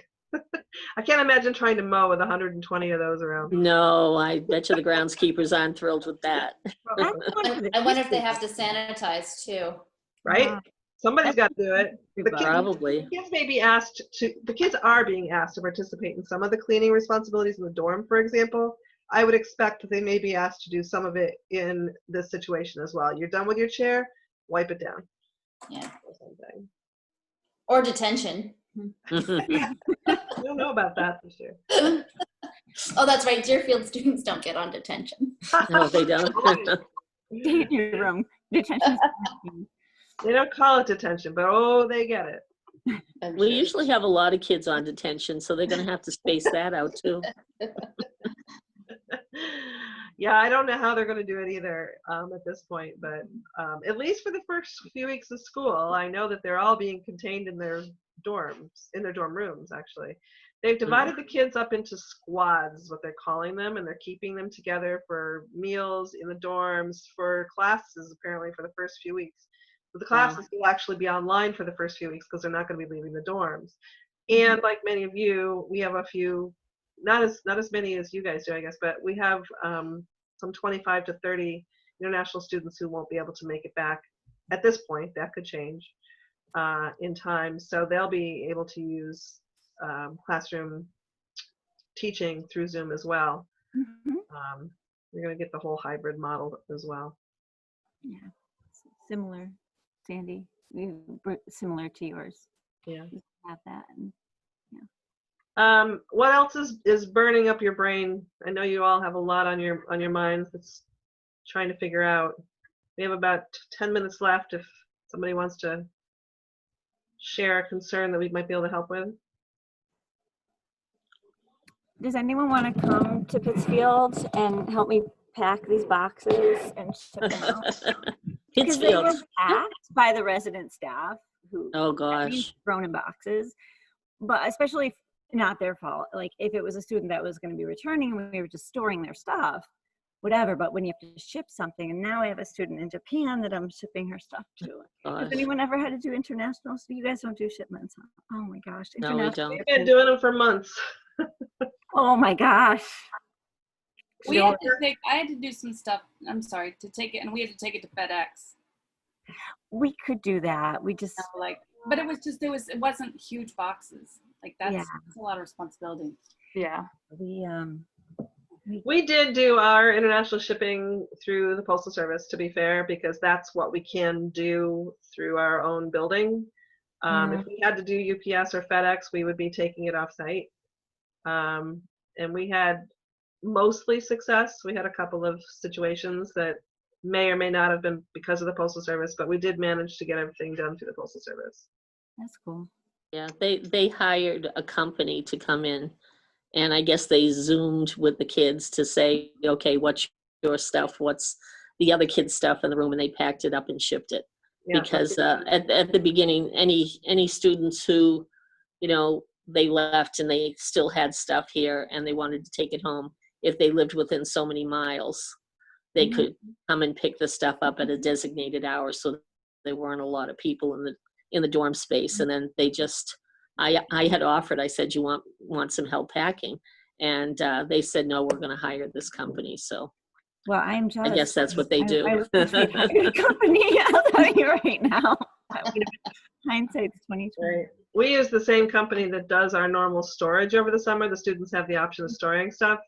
I can't imagine trying to mow with 120 of those around. No, I bet you the groundskeepers aren't thrilled with that. I wonder if they have to sanitize too. Right? Somebody's got to do it. Probably. The kids are being asked to participate in some of the cleaning responsibilities in the dorm, for example. I would expect that they may be asked to do some of it in this situation as well. You're done with your chair, wipe it down. Yeah. Or something. Or detention. I don't know about that this year. Oh, that's right. Deerfield students don't get on detention. No, they don't. Stay in your room. Detention. They don't call it detention, but oh, they get it. I'm We sure. usually have a lot of kids on detention, so they're gonna have to space that out too. Yeah, I don't know how they're going to do it either at this point, but at least for the first few weeks of school, I know that they're all being contained in their dorms, in their dorm rooms, actually. They've divided the kids up into squads, is what they're calling them, and they're keeping them together for meals in the dorms, for classes, apparently, for the first few weeks. But the classes will actually be online for the first few weeks because they're not going to be leaving the dorms. And like many of you, we have a few, not as many as you guys do, I guess, but we have some 25 to 30 international students who won't be able to make it back at this point. That could change in time. So they'll be able to use classroom teaching through Zoom as well. We're going to get the whole hybrid model as well. Yeah, similar, Sandy. Similar to yours. Yeah. You have that. And, what else is burning up your brain? I know you all have a lot on your minds that's trying to figure out. We have about 10 minutes left if somebody wants to share a concern that we might be able to help with. Does anyone want to come to Pittsfield and help me pack these boxes and ship them out? Because they were Pittsfield. packed by the resident staff who Oh gosh. thrown in boxes, but especially not their fault. Like if it was a student that was going to be returning and we were just storing their stuff, whatever. But when you have to ship something, and now I have a student in Japan that I'm shipping her stuff to. Has Gosh. anyone ever had to do international? So you guys don't do shipments, huh? Oh my gosh. No, we International. don't. We've been doing them for months. Oh my gosh. We had to take, I had to do some stuff, I'm sorry, to take it, and we had to take it to FedEx. We could do that. We just, Like, but it was just, it wasn't huge boxes. Like that's Yeah. a lot of responsibility. Yeah. We did do our international shipping through the Postal Service, to be fair, because that's what we can do through our own building. If we had to do UPS or FedEx, we would be taking it off site. And we had mostly success. We had a couple of situations that may or may not have been because of the Postal Service, but we did manage to get everything done through the Postal Service. that's cool. Yeah, they hired a company to come in, and I guess they Zoomed with the kids to say, okay, what's your stuff? What's the other kids' stuff in the room? And they packed it up and shipped it. Yeah, Because at the beginning, any students who, you know, they left and they still had stuff here and they wanted to take it home, if they lived within so many miles, they could come and pick the stuff up at a designated hour, so there weren't a lot of people in the dorm space. And then they just, I had offered, I said, you want some help packing? And they said, no, we're going to hire this company. So Well, I'm jealous. I guess that's what they do. I wish we'd hired a company. I'll tell you right now. Hindsight's 2020. right. We use the same company that does our normal storage over the summer. The students have the option of storing stuff.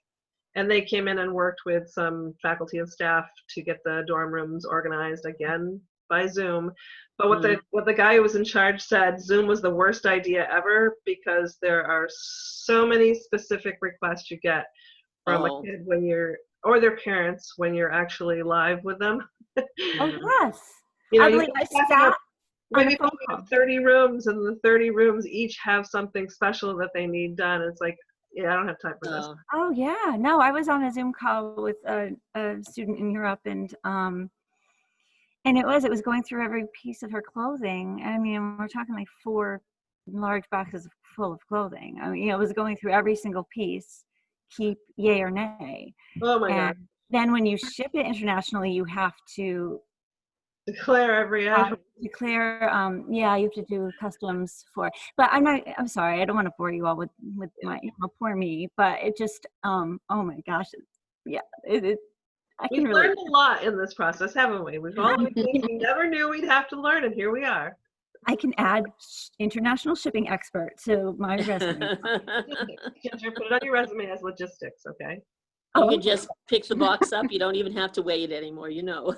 And they came in and worked with some faculty and staff to get the dorm rooms organized again by Zoom. But what the guy who was in charge said, Zoom was the worst idea ever because there are so many specific requests you get from a kid when you're, or their parents when you're actually live with them. Oh yes. You know, I you believe I can talk sat about on maybe a phone we call. have 30 rooms and the 30 rooms each have something special that they need done. It's like, yeah, I don't have time for this. Oh yeah, no, I was on a Zoom call with a student in Europe, and it was going through every piece of her clothing. I mean, we're talking like 4 large boxes full of clothing. I mean, it was going through every single piece, keep yay or nay. Oh my God. And then when you ship it internationally, you have to Declare every item. declare, yeah, you have to do customs for, but I'm sorry, I don't want to bore you all with my, poor me, but it just, oh my gosh, I can We've really, learned a lot in this process, haven't we? We've all learned things we never knew we'd have to learn, and here we are. I can add international shipping expert to my resume. Ginger, put it on your resume as logistics, okay? You can just pick the box up. You don't even have to weigh it anymore, you know.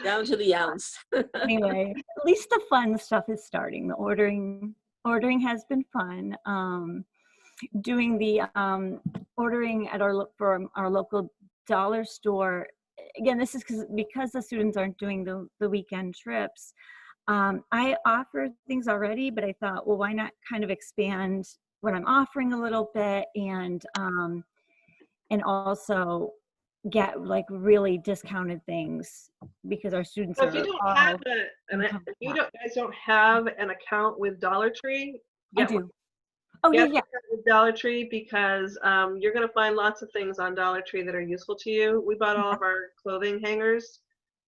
Down to the ounce. Anyway, at least the fun stuff is starting. The ordering has been fun. Doing the ordering at for our local dollar store. Again, this is because the students aren't doing the weekend trips. I offer things already, but I thought, well, why not kind of expand what I'm offering a little bit, and also get like really discounted things, because our students So are if you don't all have if you guys don't have an account with Dollar Tree, I get one. do. Oh yeah, Get yeah. with Dollar Tree, because you're going to find lots of things on Dollar Tree that are useful to you. We bought all of our clothing hangers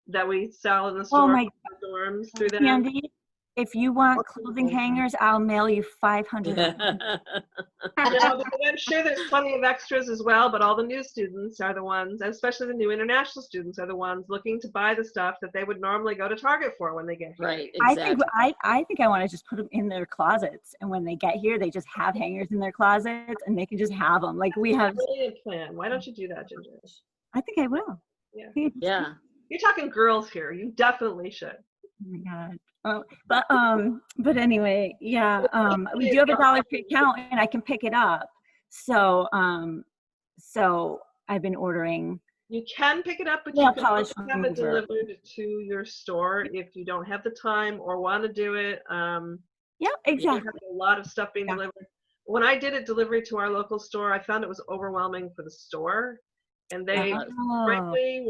that we sell in the Oh store, my in the dorms through them. Candy, if you want clothing hangers, I'll mail you 500 of them. No, but I'm sure there's plenty of extras as well, but all the new students are the ones, especially the new international students, are the ones looking to buy the stuff that they would normally go to Target for when they get here. Right, I exactly. think I want to just put them in their closets, and when they get here, they just have hangers in their closets, and they can just have them. Like we have. Brilliant plan. Why don't you do that, Ginger? I think I will. Yeah. Yeah. You're talking girls here. You definitely should. Oh my God. Oh, but anyway, yeah. We do have a Dollar Tree account, and I can pick it up. So so I've been ordering. You can pick it up, but Yeah, you can college also have it remover. delivered to your store if you don't have the time or want to do it. Yeah, We exactly. have a lot of stuff being delivered. When I did it delivery to our local store, I found it was overwhelming for the store, and they frankly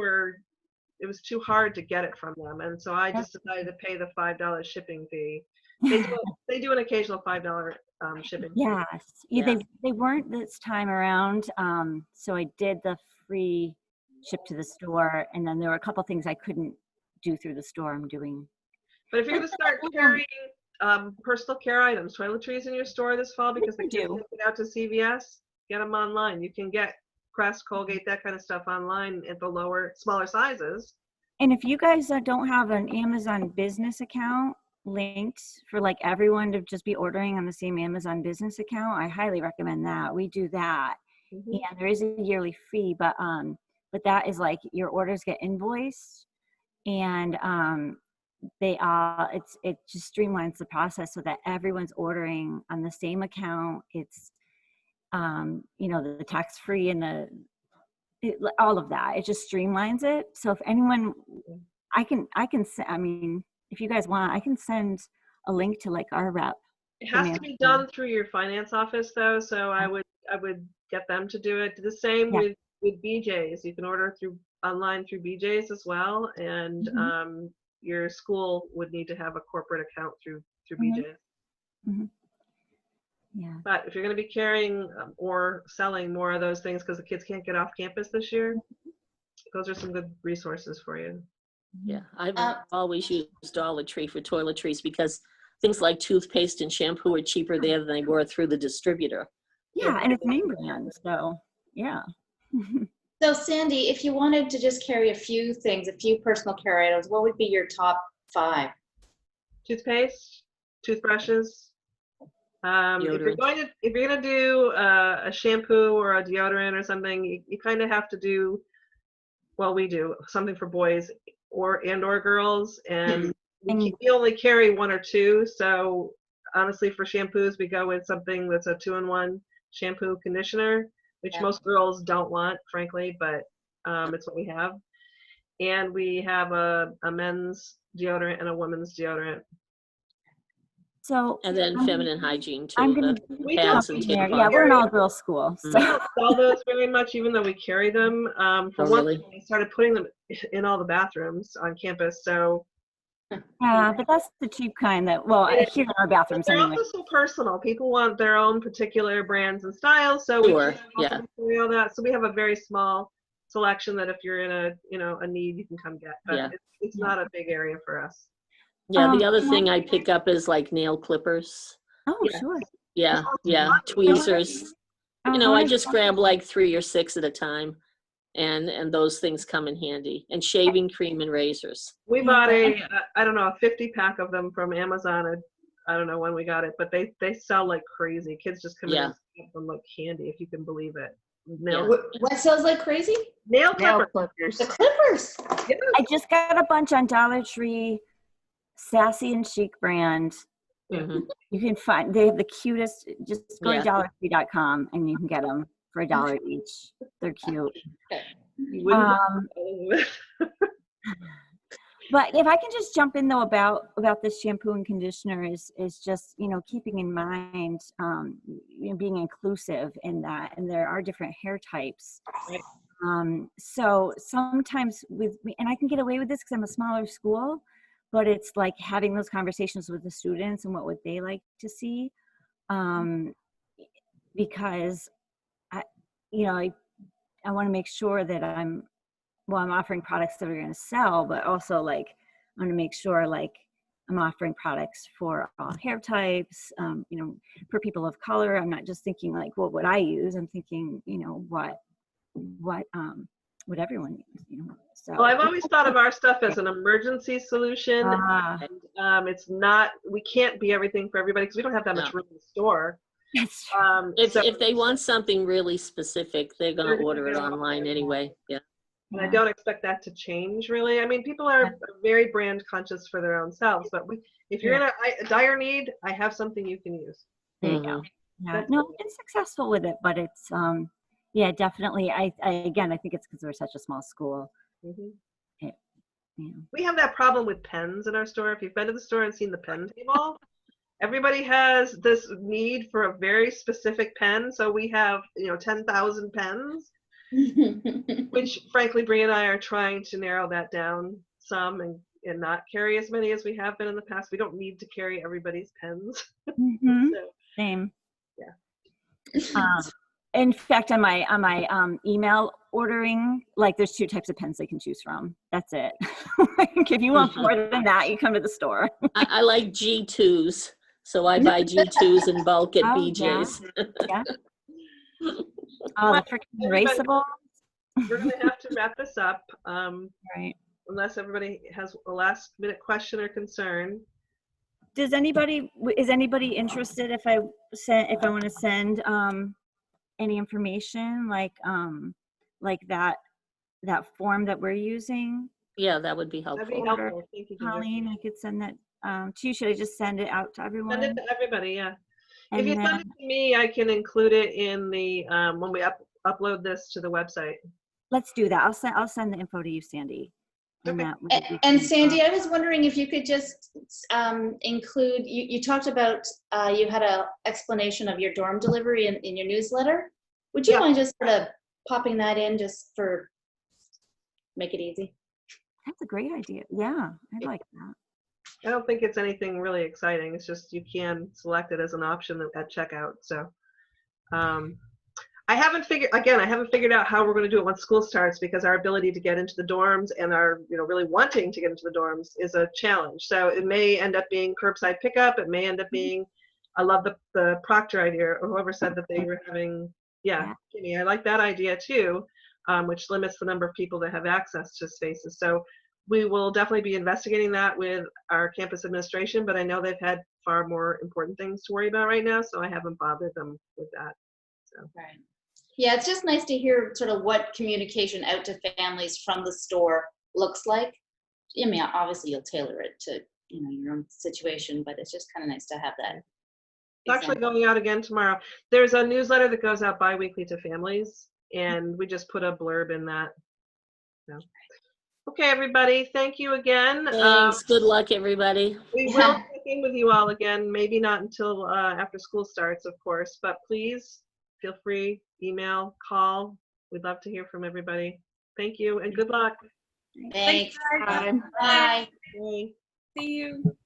it was too hard to get it from them, and so I just decided to pay the $5 shipping fee. They do an occasional $5 shipping fee. Yes, Yeah. they weren't this time around. So I did the free ship to the store, and then there were a couple things I couldn't do through the store. I'm doing. But if you're going to start carrying personal care items, toiletries in your store this fall, because the kids can't get out to CVS, get them online. You can get Crest, Colgate, that kind of stuff online at the smaller sizes. And if you guys don't have an Amazon business account linked for like everyone to just be ordering on the same Amazon business account, I highly recommend that. We do that. Mhm. And there is a yearly fee, but that is like your orders get invoiced, and it just streamlines the process so that everyone's ordering on the same account. It's the tax free and all of that. It just streamlines it. So if anyone, I can I mean, if you guys want, I can send a link to like our rep. It has to be done through your finance office though, so I would get them to do it. The same with BJ's. You can order online through BJ's as well, and your school would need to have a corporate account through BJ's. Mm-hmm. Yeah. But if you're going to be carrying or selling more of those things because the kids can't get off campus this year, those are some good resources for you. Yeah, I've always used Dollar Tree for toiletries because things like toothpaste and shampoo are cheaper there than they were through the distributor. Yeah, and it's name brand, so yeah. So Sandy, if you wanted to just carry a few personal care items, what would be your top 5? Toothpaste, toothbrushes. If you're gonna do a shampoo or a deodorant or something, you kind of have to do, well, we do something for boys or girls, and we only carry 1 or 2. So honestly, for shampoos, we go with something that's a 2-in-1 shampoo conditioner, which most girls don't want, frankly, but it's what we have. And we have a men's deodorant and a women's deodorant. So and then feminine hygiene too. I'm gonna pads and there. tampons. Yeah, we're an all-girls school. So. We don't sell those very much, even though we carry them. Really? We started putting them in all the bathrooms on campus. So Yeah, but that's the cheap kind that, well, here in our bathrooms they're anyway. also so personal. People want their own particular brands and styles. So Sure, we all that. So we have a very small selection that if you're in a need, you can come get. But it's not a big area for us. Yeah, the other thing I pick up is like nail clippers. Oh, sure. Yeah, tweezers. I just grab like 3 or 6 at a time, and those things come in handy. And shaving cream and razors. We bought a 50-pack of them from Amazon. I don't know when we got it, but they sell like crazy. Kids just come in and get them like candy, if you can believe it. What sells like crazy? Nail clippers. The clippers. Yeah. I just got a bunch on Dollar Tree, Sassy and Chic brand. Mm-hmm. You can find, they have the cutest, just go to dollartree.com and you can get them for $1 each. They're cute. But if I can just jump in though about this shampoo and conditioner is just, you know, keeping in mind, you know, being inclusive in that, and there are different hair types. Right. So sometimes with me, and I can get away with this because I'm a smaller school, but it's like having those conversations with the students and what would they like to see. Because you know, I want to make sure that I'm offering products that are going to sell, but also like I want to make sure like I'm offering products for all hair types, you know, for people of color. I'm not just thinking like, what would I use? I'm thinking, you know, what everyone uses, you know. So Well, I've always thought of our stuff as an emergency solution. And it's not, we can't be everything for everybody because we don't have that much room in the store. that's true. So, If they want something really specific, they're They're gonna gonna order it get it online anyway. Yeah. and I don't expect that to change really. I mean, people are very brand conscious for their own selves, but if you're in a dire need, I have something you can use. There you go. Yeah, no, I've been successful with it, but it's yeah, definitely. I again, I think it's because we're such a small school. Mhm. You know. We have that problem with pens in our store. If you've been to the store and seen the pen table, everybody has this need for a very specific pen. So we have, you know, 10,000 pens, which frankly, Bree and I are trying to narrow that down some and not carry as many as we have been in the past. We don't need to carry everybody's pens. Mm-hmm. So, Same. yeah. In fact, on my email ordering, like there's 2 types of pens they can choose from. That's it. Like, if you want more than that, you come to the store. I like G2s, so I buy G2s in bulk at Oh, BJ's. Yeah. Oh, the freaking erasable. We're going to have to wrap this up. Right. Unless everybody has a last minute question or concern. Is anybody interested if I want to send any information like that form that we're using? Yeah, that would be That'd helpful. be helpful. Thank you, Ginger. Colleen, I could send that to you. Should I just send it out to everyone? Send it to everybody, yeah. And if you then, send it to me, I can include it in the when we upload this to the website. let's do that. I'll send the info to you, Sandy. And, Okay. that way we And can, Sandy, I was wondering if you could just include, you talked about, you had a explanation of your dorm delivery in your newsletter. Would you Yeah. mind just sort of popping that in just for, make it easy? that's a great idea. Yeah, I like that. I don't think it's anything really exciting. It's just you can select it as an option at checkout. So I haven't figured out how we're going to do it once school starts because our ability to get into the dorms and our, you know, really wanting to get into the dorms is a challenge. So it may end up being curbside pickup. It may end up being, I love the Proctor idea or whoever said that they were having, Kimmy, I like that idea too, which limits the number of people that have access to spaces. So we will definitely be investigating that with our campus administration, but I know they've had far more important things to worry about right now, so I haven't bothered them with that. So. Right. Yeah, it's just nice to hear sort of what communication out to families from the store looks like. I mean, obviously you'll tailor it to, you know, your own situation, but it's just kind of nice to have that. It's actually going out again tomorrow. There's a newsletter that goes out bi-weekly to families, and we just put a blurb in that. So. Okay, everybody, thank you again. Thanks. Good luck, everybody. We will check in with you all again, maybe not until after school starts, of course, but please feel free, email, call. We'd love to hear from everybody. Thank you and good luck. Thanks. Bye. Bye. Bye. See you.